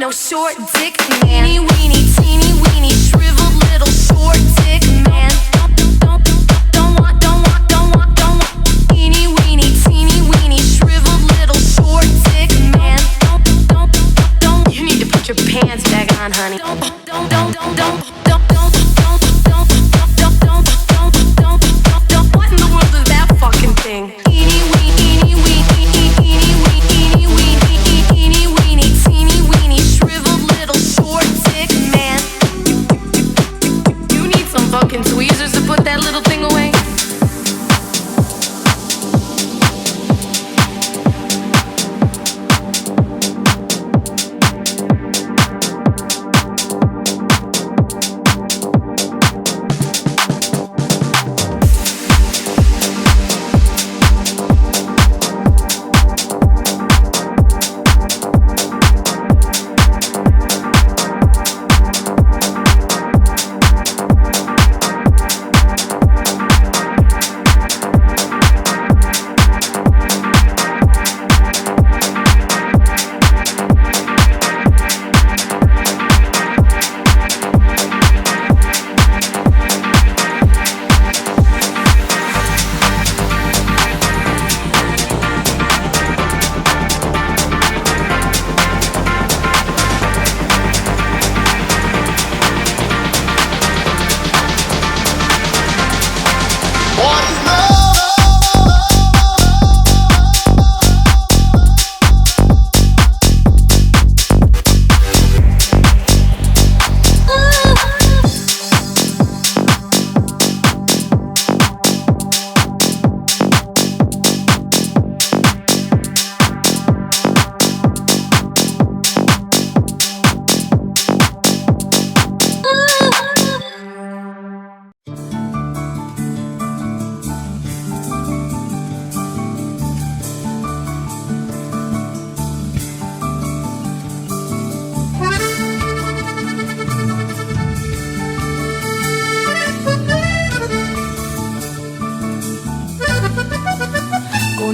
no short dick man. Teeny weeny, teeny weeny, shriveled little short dick man. Don't want. Teeny weeny, shriveled little short dick man. Don't. You need to put your pants back on, honey. Don't. What in the world is that fucking thing? Teeny weeny, shriveled little short dick man. You need some fucking tweezers to put that little thing away.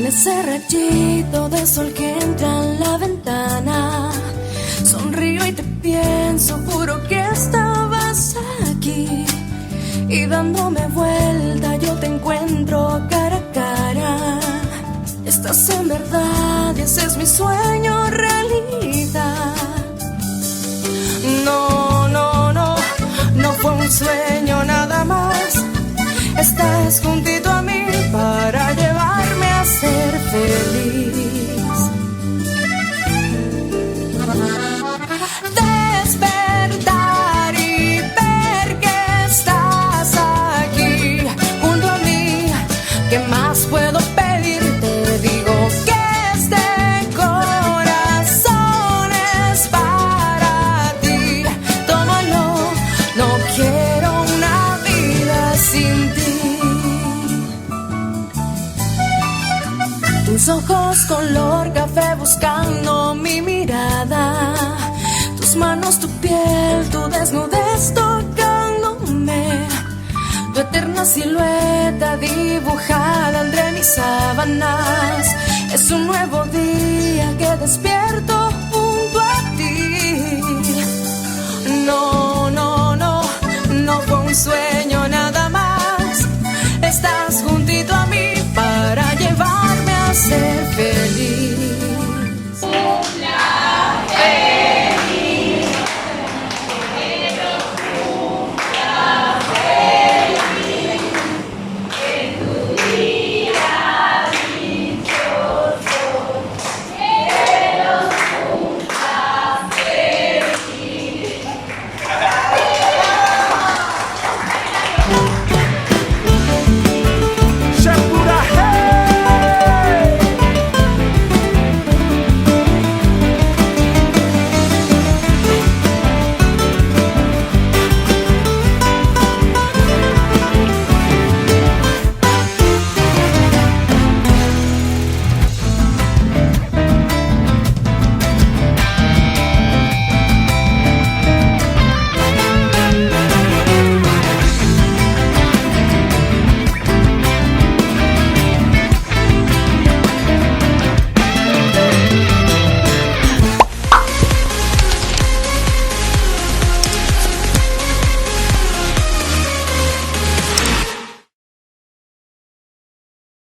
Ese rayito de sol que entra en la ventana, sonrío y te pienso, juro que estabas aquí. Y dándome vuelta yo te encuentro cara a cara. Estás en verdad y ese es mi sueño realidad. No fue un sueño nada más. Estás juntito a mí para llevarme a ser feliz. Despertar y ver que estás aquí junto a mí. ¿Qué más puedo pedir? Te digo que este corazón es para ti. Tómalo, no quiero una vida sin ti. Tus ojos color café buscando mi mirada, tus manos, tu piel, tu desnudez tocándome, tu eterna silueta dibujada entre mis sábanas. Es un nuevo día que despierto